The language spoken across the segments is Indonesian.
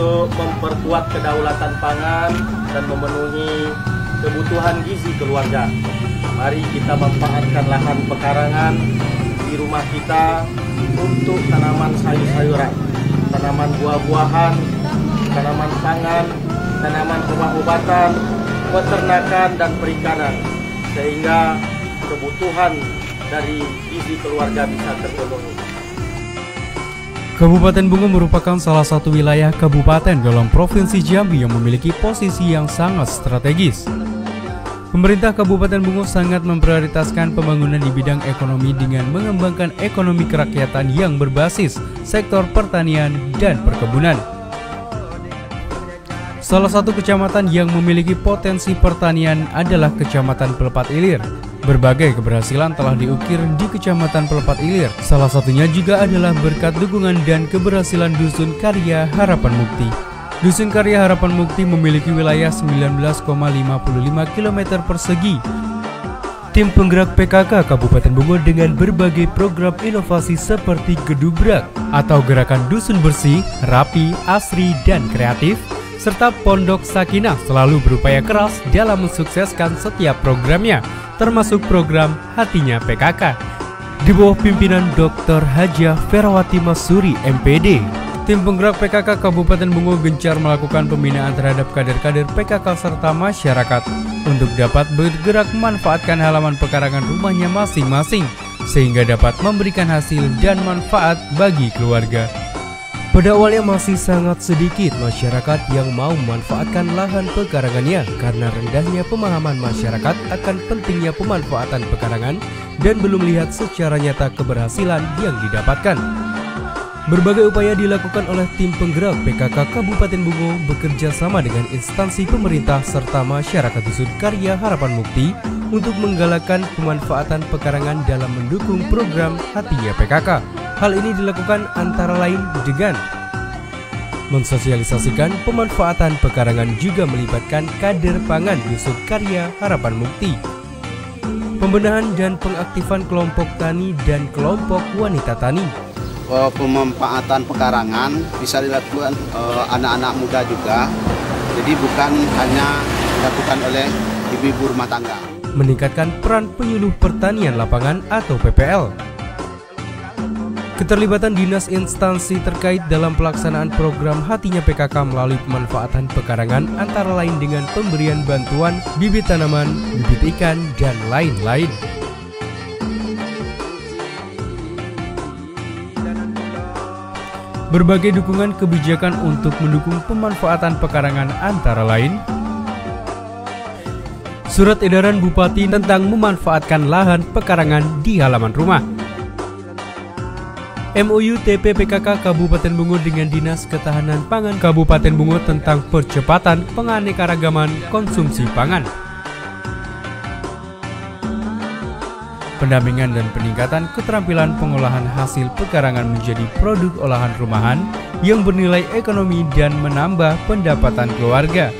untuk memperkuat kedaulatan pangan dan memenuhi kebutuhan gizi keluarga. Mari kita manfaatkan lahan pekarangan di rumah kita untuk tanaman sayur-sayuran, tanaman buah-buahan, tanaman pangan, tanaman obat-obatan, peternakan dan perikanan, sehingga kebutuhan dari gizi keluarga bisa terpenuhi. Kabupaten Bungo merupakan salah satu wilayah kabupaten dalam Provinsi Jambi yang memiliki posisi yang sangat strategis. Pemerintah Kabupaten Bungo sangat memprioritaskan pembangunan di bidang ekonomi dengan mengembangkan ekonomi kerakyatan yang berbasis sektor pertanian dan perkebunan. Salah satu kecamatan yang memiliki potensi pertanian adalah Kecamatan Pelepat Ilir. Berbagai keberhasilan telah diukir di Kecamatan Pelepat Ilir. Salah satunya juga adalah berkat dukungan dan keberhasilan Dusun Karya Harapan Mukti. Dusun Karya Harapan Mukti memiliki wilayah 19,55 km persegi. Tim penggerak PKK Kabupaten Bungo dengan berbagai program inovasi seperti Gedubrak atau Gerakan Dusun Bersih, Rapi, Asri, dan Kreatif, serta Pondok Sakinah selalu berupaya keras dalam mensukseskan setiap programnya, termasuk program Hatinya PKK di bawah pimpinan Dr. Hajah Ferawati Masuri MPD. Tim penggerak PKK Kabupaten Bungo gencar melakukan pembinaan terhadap kader-kader PKK serta masyarakat untuk dapat bergerak memanfaatkan halaman pekarangan rumahnya masing-masing sehingga dapat memberikan hasil dan manfaat bagi keluarga. Pada awalnya masih sangat sedikit masyarakat yang mau memanfaatkan lahan pekarangannya karena rendahnya pemahaman masyarakat akan pentingnya pemanfaatan pekarangan dan belum melihat secara nyata keberhasilan yang didapatkan. Berbagai upaya dilakukan oleh tim penggerak PKK Kabupaten Bungo bekerja sama dengan instansi pemerintah serta masyarakat Dusun Karya Harapan Mukti untuk menggalakkan pemanfaatan pekarangan dalam mendukung program Hatinya PKK. Hal ini dilakukan antara lain dengan mensosialisasikan pemanfaatan pekarangan juga melibatkan kader pangan Dusun Karya Harapan Mukti, pembenahan dan pengaktifan kelompok tani dan kelompok wanita tani. Pemanfaatan pekarangan bisa dilakukan anak-anak muda juga, jadi bukan hanya dilakukan oleh ibu-ibu rumah tangga. Meningkatkan peran penyuluh pertanian lapangan atau PPL. Keterlibatan dinas instansi terkait dalam pelaksanaan program Hatinya PKK melalui pemanfaatan pekarangan antara lain dengan pemberian bantuan bibit tanaman, bibit ikan, dan lain-lain. Berbagai dukungan kebijakan untuk mendukung pemanfaatan pekarangan antara lain Surat Edaran Bupati tentang memanfaatkan lahan pekarangan di halaman rumah, MOU TP PKK Kabupaten Bungo dengan Dinas Ketahanan Pangan Kabupaten Bungo tentang percepatan penganekaragaman konsumsi pangan, pendampingan dan peningkatan keterampilan pengolahan hasil pekarangan menjadi produk olahan rumahan yang bernilai ekonomi dan menambah pendapatan keluarga.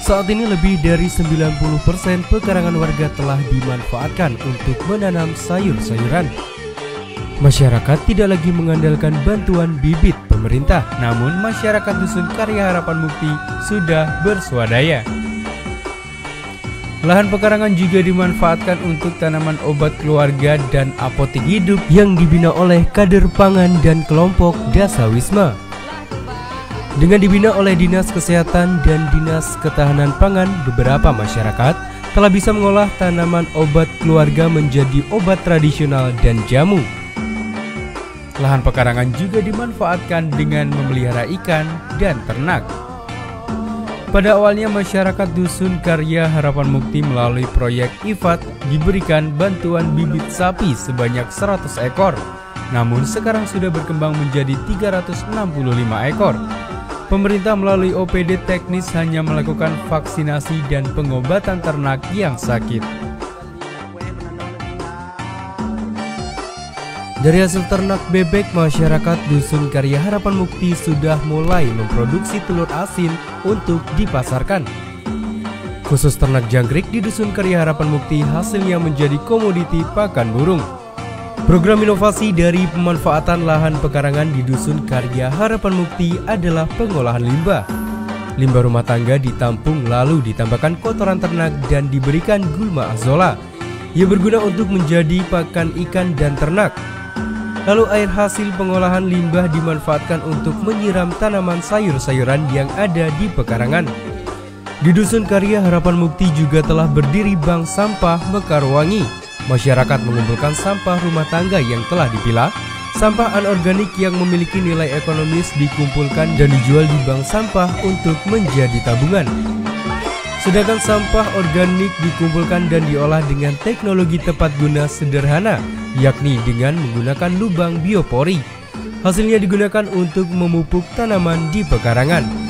Saat ini lebih dari 90% pekarangan warga telah dimanfaatkan untuk menanam sayur-sayuran. Masyarakat tidak lagi mengandalkan bantuan bibit pemerintah, namun masyarakat Dusun Karya Harapan Mukti sudah berswadaya. Lahan pekarangan juga dimanfaatkan untuk tanaman obat keluarga dan apotek hidup yang dibina oleh kader pangan dan kelompok Dasawisma. Dengan dibina oleh Dinas Kesehatan dan Dinas Ketahanan Pangan, beberapa masyarakat telah bisa mengolah tanaman obat keluarga menjadi obat tradisional dan jamu. Lahan pekarangan juga dimanfaatkan dengan memelihara ikan dan ternak. Pada awalnya masyarakat Dusun Karya Harapan Mukti melalui proyek IFAD diberikan bantuan bibit sapi sebanyak 100 ekor. Namun sekarang sudah berkembang menjadi 365 ekor. Pemerintah melalui OPD teknis hanya melakukan vaksinasi dan pengobatan ternak yang sakit. Dari hasil ternak bebek, masyarakat Dusun Karya Harapan Mukti sudah mulai memproduksi telur asin untuk dipasarkan. Khusus ternak jangkrik di Dusun Karya Harapan Mukti hasilnya menjadi komoditi pakan burung. Program inovasi dari pemanfaatan lahan pekarangan di Dusun Karya Harapan Mukti adalah pengolahan limbah. Limbah rumah tangga ditampung lalu ditambahkan kotoran ternak dan diberikan gulma azolla yang berguna untuk menjadi pakan ikan dan ternak. Lalu air hasil pengolahan limbah dimanfaatkan untuk menyiram tanaman sayur-sayuran yang ada di pekarangan. Di Dusun Karya Harapan Mukti juga telah berdiri bank sampah Mekarwangi. Masyarakat mengumpulkan sampah rumah tangga yang telah dipilah. Sampah anorganik yang memiliki nilai ekonomis dikumpulkan dan dijual di bank sampah untuk menjadi tabungan. Sedangkan sampah organik dikumpulkan dan diolah dengan teknologi tepat guna sederhana, yakni dengan menggunakan lubang biopori. Hasilnya digunakan untuk memupuk tanaman di pekarangan.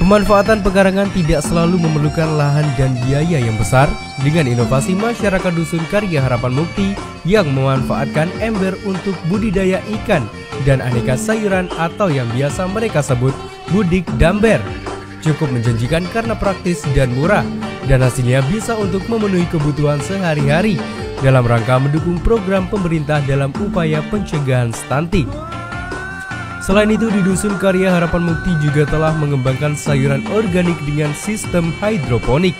Pemanfaatan pekarangan tidak selalu memerlukan lahan dan biaya yang besar. Dengan inovasi masyarakat Dusun Karya Harapan Mukti yang memanfaatkan ember untuk budidaya ikan dan aneka sayuran atau yang biasa mereka sebut budik damber, cukup menjanjikan karena praktis dan murah, dan hasilnya bisa untuk memenuhi kebutuhan sehari-hari dalam rangka mendukung program pemerintah dalam upaya pencegahan stunting. Selain itu, di Dusun Karya Harapan Mukti juga telah mengembangkan sayuran organik dengan sistem hidroponik.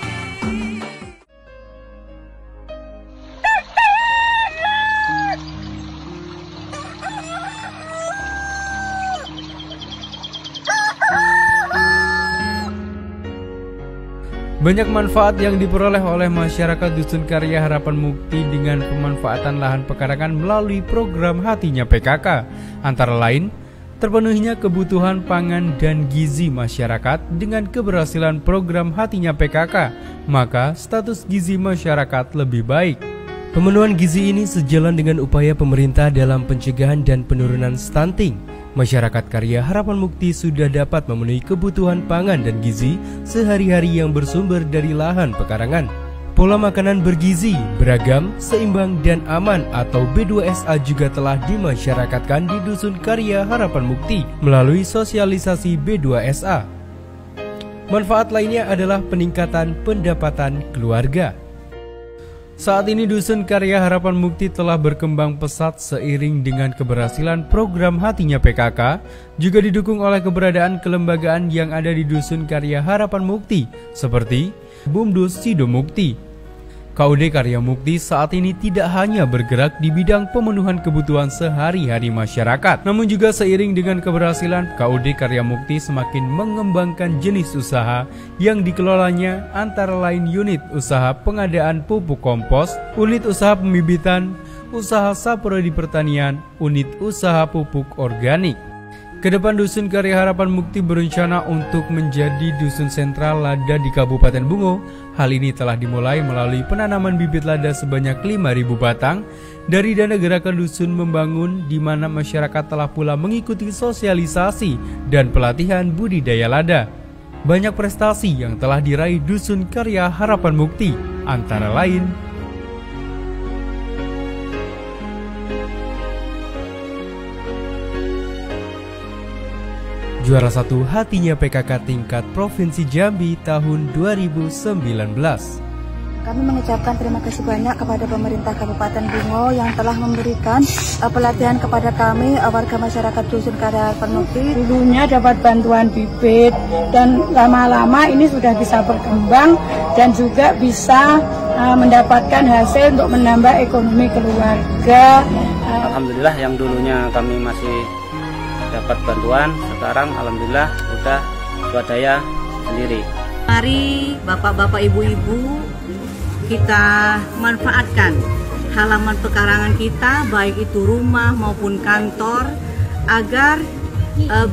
Banyak manfaat yang diperoleh oleh masyarakat Dusun Karya Harapan Mukti dengan pemanfaatan lahan pekarangan melalui program Hatinya PKK, antara lain terpenuhinya kebutuhan pangan dan gizi masyarakat. Dengan keberhasilan program Hatinya PKK, maka status gizi masyarakat lebih baik. Pemenuhan gizi ini sejalan dengan upaya pemerintah dalam pencegahan dan penurunan stunting. Masyarakat Karya Harapan Mukti sudah dapat memenuhi kebutuhan pangan dan gizi sehari-hari yang bersumber dari lahan pekarangan. Pola makanan bergizi, beragam, seimbang, dan aman atau B2SA juga telah dimasyarakatkan di Dusun Karya Harapan Mukti melalui sosialisasi B2SA. Manfaat lainnya adalah peningkatan pendapatan keluarga. Saat ini Dusun Karya Harapan Mukti telah berkembang pesat seiring dengan keberhasilan program Hatinya PKK, juga didukung oleh keberadaan kelembagaan yang ada di Dusun Karya Harapan Mukti seperti Bumdus Sido Mukti. KUD Karya Mukti saat ini tidak hanya bergerak di bidang pemenuhan kebutuhan sehari-hari masyarakat, namun juga seiring dengan keberhasilan, KUD Karya Mukti semakin mengembangkan jenis usaha yang dikelolanya, antara lain unit usaha pengadaan pupuk kompos, unit usaha pembibitan, usaha saprodi pertanian, unit usaha pupuk organik. Kedepan Dusun Karya Harapan Mukti berencana untuk menjadi dusun sentral lada di Kabupaten Bungo. Hal ini telah dimulai melalui penanaman bibit lada sebanyak 5.000 batang dari dana gerakan Dusun Membangun, di mana masyarakat telah pula mengikuti sosialisasi dan pelatihan budidaya lada. Banyak prestasi yang telah diraih Dusun Karya Harapan Mukti, antara lain juara 1 Hatinya PKK tingkat Provinsi Jambi tahun 2019. Kami mengucapkan terima kasih banyak kepada pemerintah Kabupaten Bungo yang telah memberikan pelatihan kepada kami, warga masyarakat Dusun Karya Harapan Mukti. Dulunya dapat bantuan bibit dan lama-lama ini sudah bisa berkembang dan juga bisa mendapatkan hasil untuk menambah ekonomi keluarga. Alhamdulillah, yang dulunya kami masih dapat bantuan, sekarang alhamdulillah udah swadaya sendiri. Mari bapak-bapak, ibu-ibu, kita manfaatkan halaman pekarangan kita, baik itu rumah maupun kantor, agar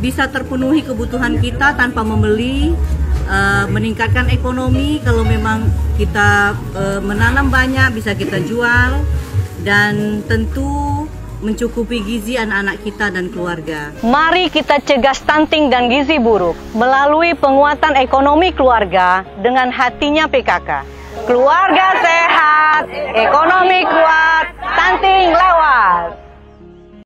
bisa terpenuhi kebutuhan kita tanpa membeli, meningkatkan ekonomi. Kalau memang kita menanam banyak, bisa kita jual, dan tentu mencukupi gizi anak-anak kita dan keluarga. Mari kita cegah stunting dan gizi buruk melalui penguatan ekonomi keluarga dengan Hatinya PKK. Keluarga sehat, ekonomi kuat, stunting lewat.